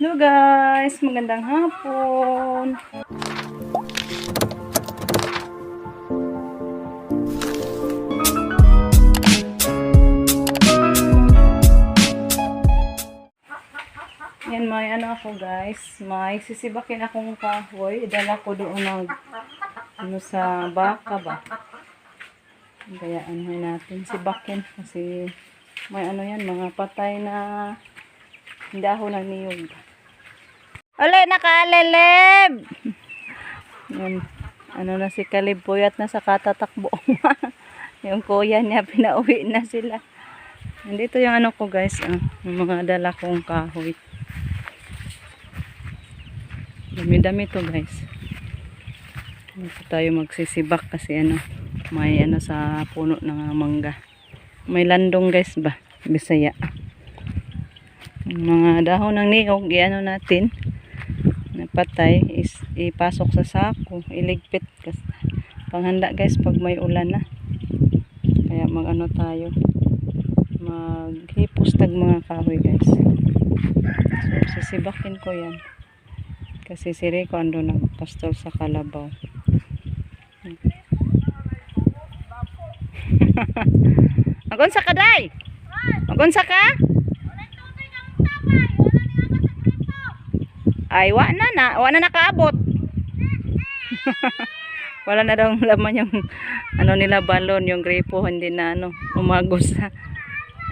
Hello guys, magandang hapon. Yan, may ano ako guys, may sisibakin akong kahoy. Dala ko doon ng sa baka ba. Kaya ano natin sibakin kasi may ano yan, mga patay na dahon ng niyog. Ole, nakaleleb! Yan. Ano na si Kalib, puyat na sa katatakbo. Yung kuya niya, pinauwi na sila. Nandito yung ano ko guys, yung mga dala kong kahoy. Dami-dami to guys. Dito tayo magsisibak kasi ano, may ano sa puno ng mangga. May landong guys ba, Bisaya. Mga dahon ng niyog, i-ano natin, napatay, ipasok sa sako, iligpit kasi panghanda guys pag may ulan na. Kaya mag-ano tayo, maghipos tag mga kahoy guys. So sisibakin ko yan kasi si Rico ando nagpastol sa kalabaw. Magunsa ka day? Magunsa ka? Ay, wala na nakaabot. Wala na daw laman yung ano nila balon, yung gripo hindi na ano, umagos na.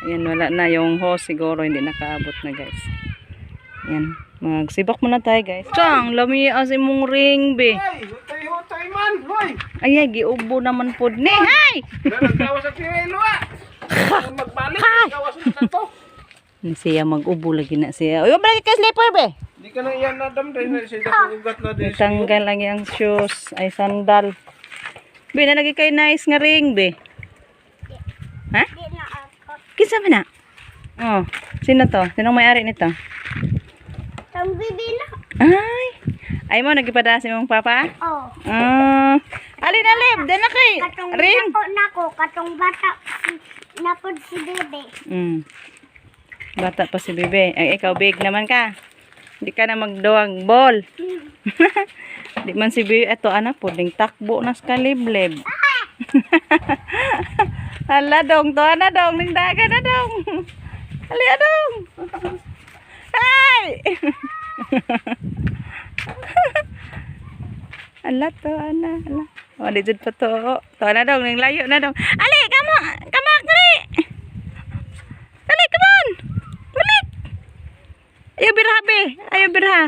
Ayan, wala na yung hose siguro hindi nakaabot na guys. Ayan, magsibak muna tayo guys. Chang, lami as imong ring be. Ay, hutay man, hoy. Ay, giubo naman pod ni. Hay! Nagtawa sa kilo magbalik, gawas na to. Siya mag-ubo lagi na siya. Uy, balik ka slipper be. Di ka nang iyan nadam dahil na siya ugat na din. Tanggal lang yung shoes, ay sandal. Be, na lagi kayo nice nga ring be. Ha? Kisa man na? Oh, sino to? Sinong may-ari nito? Ang bibi na. Ay mo, nagipadasin mong papa? Oh. Alin, dala kay Katong ring. nako, katong bata napod si bebe. Bata pa si bebe. Ay, ikaw big naman ka. Hindi ka na magduwag ball. Di man si bebe, eto anak po, ding takbo na sa kalibleb. Hala dong, to na dong, ning daga na dong. Hali dong. Ay! Ala to, ana, ala. O, di jud pa to. To na dong, ning layo na dong. Ali, kamo, dali. Dali, come on. Balik. Ayaw birha, be. Ayaw birha.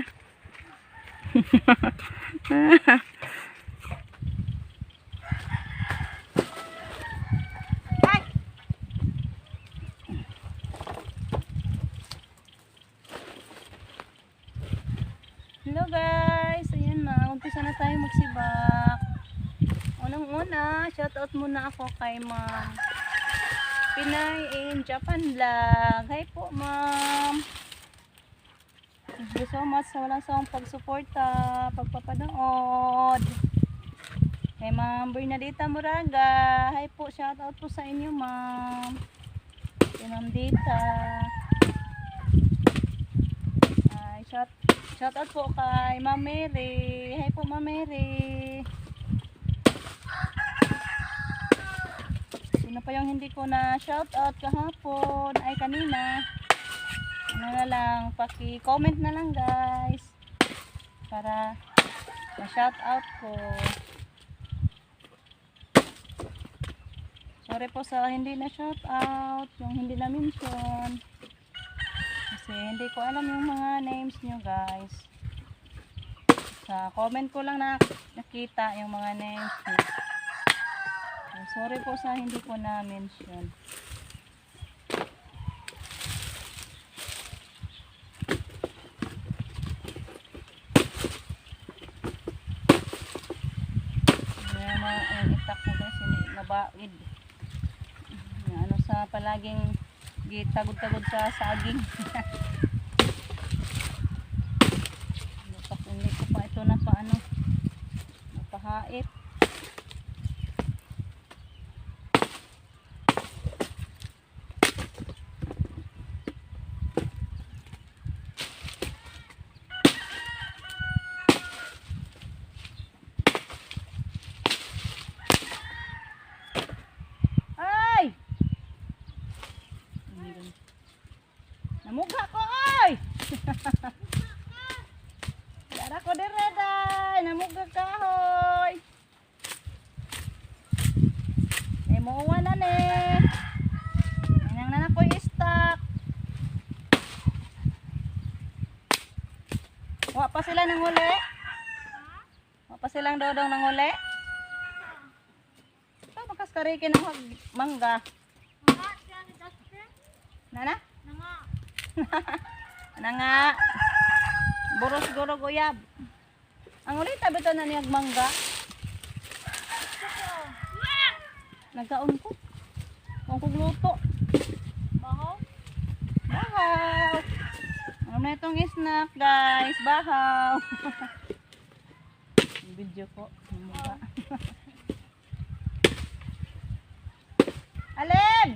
Hello guys, ayan na, umpisa na tayo magsibak. Unang-una, shoutout muna ako kay Ma'am Pinay in Japan Vlog. Hi po Ma'am. Thank you so much sa walang sawang pagsuporta, pagpapanood. Kay Ma'am Bernadita Moraga. Hi po, shoutout po sa inyo Ma'am. Kay Ma'am Dita. Shoutout po kay Ma'am Mary. Hi po Ma'am Mary. Sino pa yung hindi ko na shoutout kahapon? Ay kanina. Ano na lang, paki-comment na lang guys. Para ma-shoutout ko. Sorry po sa hindi na shoutout. Yung hindi na mention. Kasi hindi ko alam yung mga names nyo guys. Sa comment ko lang nakita yung mga names nyo. So, sorry po sa hindi ko na mention. Yung itak ko guys, hindi nabaid. Ano sa palaging tagod-tagod sa saging. Hindi ko pa ito na paano napahait. Namuga ko, oy! Dara ko dire, day. Namuga ka, hoy. Eh, muuwa na, ne. Inang na ko i-stock. Wa pa sila nang huli? Wa pa silang dodong nang huli? Ito, bakas karikin ng mangga. Nana? Nanga. Boros goro guyab. Ang ulit tabi to na niyag mangga. Nagkaon ko. Kung kugluto. Bahaw? Bahaw. Ano na itong snack guys? Bahaw. Video ko. Mukha. Aleb!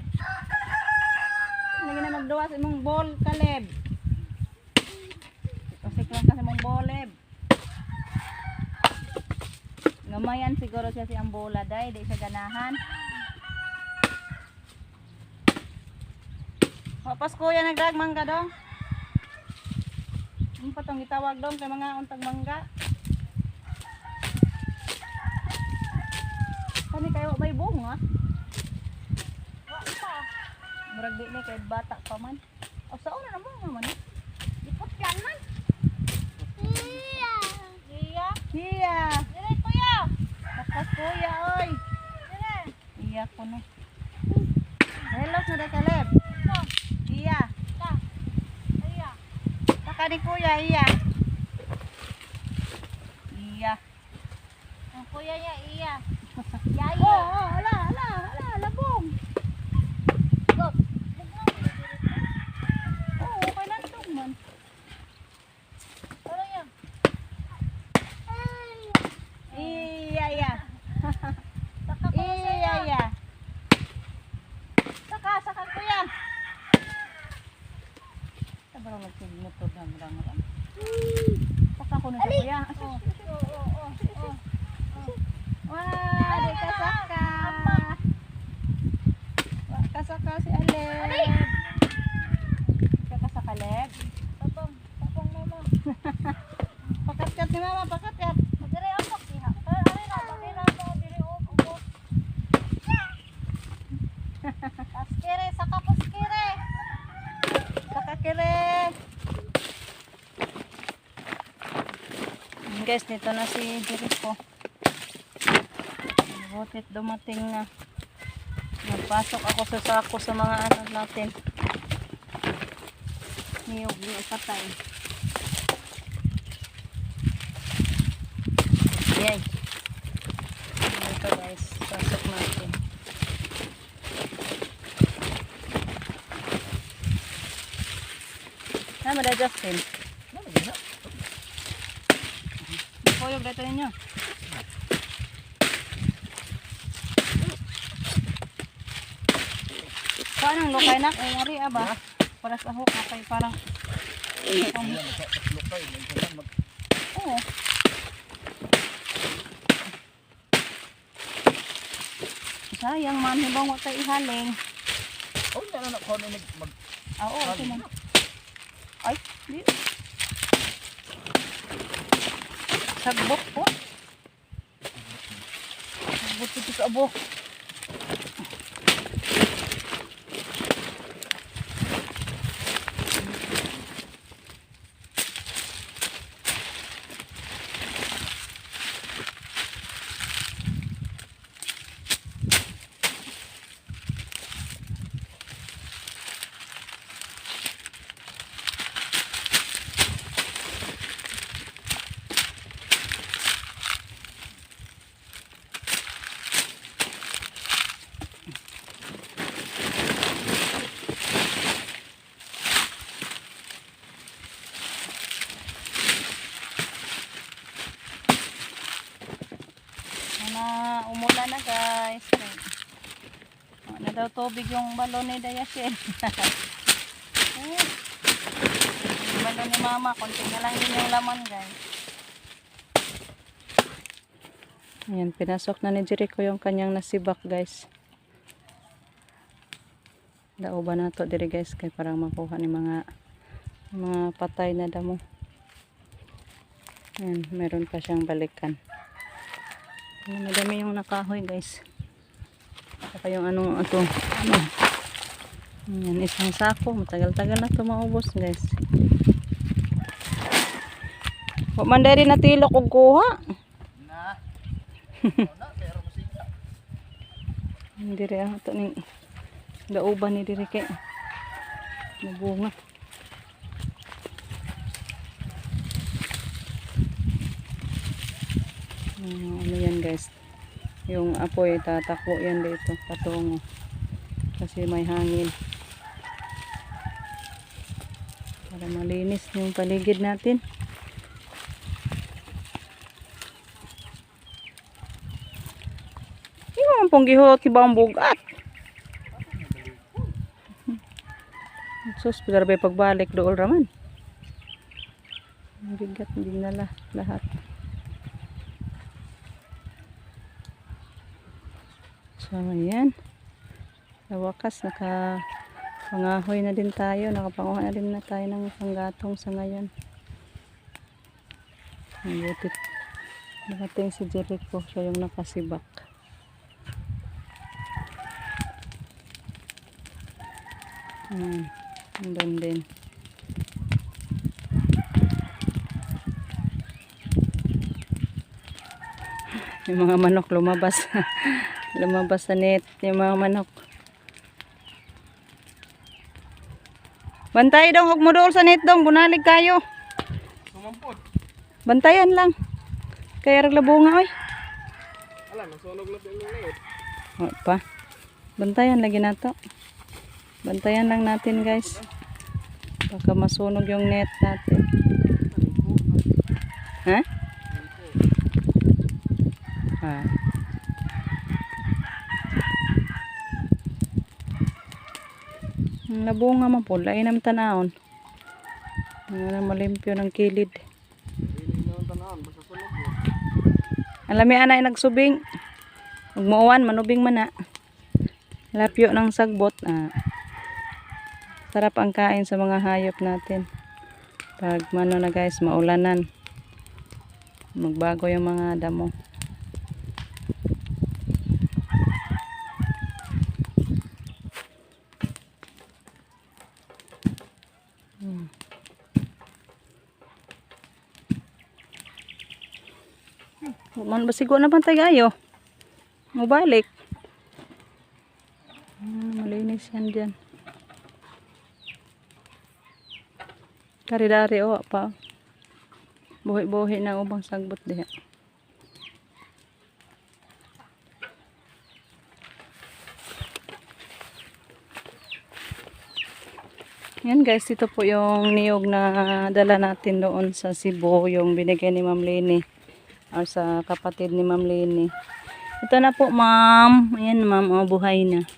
Hindi na magduwa sa imong ball, Kaleb. Pasik lang ka sa imong boleb. Gamayan siguro siya siyang bola, day. Di siya ganahan. Wapas kuya nagdag mangga dong. Ano pa itong itawag dong kay mga untag mangga? Kani kayo may bunga? Murag di ni kay bata pa man. O sa una na bunga man. Ipot yan man. Iya. Iya. Iya. Dire kuya. Bakas kuya oy. Dire. Iya ko no. Hello na day Kaleb. Iya. Ta. Iya. Taka ni kuya iya. Iya. Ang kuya niya iya. Yaya. Oh, ala, labong. Go. Oh, okay na ito man. Ano yan? Iya. Iya. Saka kuya. Sabarang nagsimutod ng rang-rang. Saka ko na siya kuya. Wah, di kasaka. Wah, kasaka si Aleb. Kasaka Aleb. Tapong mama. Pakat-kat ni mama, pakat-kat. Dire ako siha. Ari na, bakira mo dire ako. Paskire, saka paskire. Saka kire. Guys, nito na si Jericho. Butit dumating na. Nagpasok ako sa sako sa mga ano natin. Niyog yung patay. Yay. Ito guys, pasok natin. Tama na Justin. Kuyog dito ninyo. Paano lokay nak? Ay, nari aba. Para sa hook, okay, parang... Oo. Sayang man, hibang wag tayo ihaling. Oh, hindi na ako na mag... Oo, okay man. Ay, di. Sagbok po. Sagbok ito sa abok. Umulan na guys. Na daw tubig yung balon ni Dayasin. Yung balon ni mama, konti na lang din yung laman guys. Ayan, pinasok na ni Jericho yung kanyang nasibak guys. Dauban na to diri guys kay parang makuha ni mga patay na damo. Ayan, meron pa siyang balikan. Ayan, madami yung nakahoy guys. Saka yung ano ito. Ayan, isang sako. Matagal-tagal na ito maubos guys. Huwag man dahil natilok og kuha. Na. Na pero musika. Hindi rin ito ning dauban ni diri kay mabunga. Ano yan guys, yung apoy tatakbo yan dito patungo kasi may hangin para malinis yung paligid natin. Yung pong gihot kibang bugat. Sus, grabe pagbalik dool raman. Bigat din na lahat. So, ayan. Sa wakas, nakapangahoy na din tayo. Nakapanguha na din na tayo ng panggatong sa ngayon. Ang butit. Nakating si Jericho. Siya yung nakasibak. Andun din. Yung mga manok lumabas. Lumabas sa net yung mga manok. Bantay dong, huwag mo doon sa net dong. Bunalig kayo. Sumampot. Bantayan lang. Kaya raglabunga oy. Ala, nasunog na yung net. O pa. Bantayan lagi na to. Bantayan lang natin guys. Baka masunog yung net natin. Ha? Ah. Ang labunga man po, lain ang tanahon. Ang malimpyo ng kilid. Hindi na ang tanahan, basta sunog mo. Alami anay nagsubing. Ug muuwan manubing man na. Lapyo ng sagbot. Sarap ang kain sa mga hayop natin. Pag mano na guys, maulanan. Magbago yung mga damo. Man basigo na pantay gayo. Mubalik. Malinis yan dyan. Karidari o pa. Buhi-buhi na ubang sagbot diha. Yan guys, ito po yung niyog na dala natin doon sa Cebu, yung binigay ni Ma'am Leni or sa kapatid ni Ma'am Leni. Ito na po ma'am. Ayan ma'am, oh, buhay na.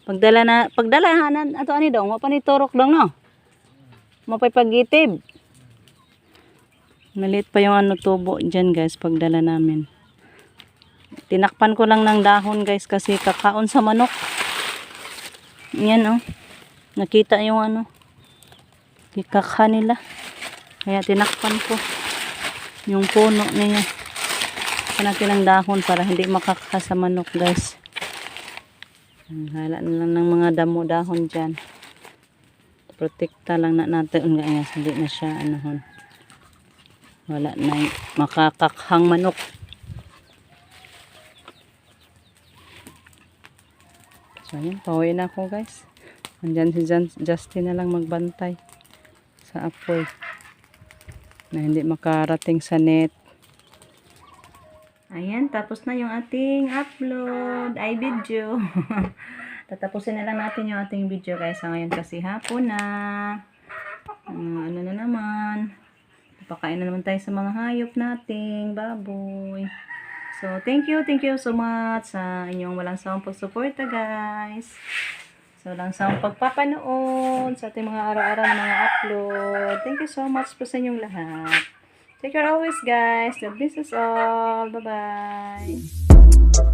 Pagdalahanan ato ani daw, mapaniturok daw no. Mapay pagitib. Maliit pa yung ano tubo dyan guys pagdala namin. Tinakpan ko lang ng dahon guys kasi kakaon sa manok. Yan oh. Nakita yung ano. Kikakha nila. Kaya tinakpan ko yung puno niya. Natin ng dahon para hindi makakha sa manok guys. Hala na lang ng mga damo dahon dyan. Protekta lang na natin nga hindi na siya ano. Wala na makakakhang manok. So yun, pauwi na ako guys. Andyan si Justin na lang magbantay sa apoy na hindi makarating sa net. Ayan, tapos na yung ating upload ay video. Tatapusin na lang natin yung ating video guys ngayon kasi hapon na. Ano na naman. Pakain na naman tayo sa mga hayop nating baboy. So, thank you so much sa inyong walang sawang pagsuporta guys. So, walang sawang pagpapanood sa ating mga araw-araw na mga upload. Thank you so much po sa inyong lahat. Take care always guys. God bless us all. Bye-bye.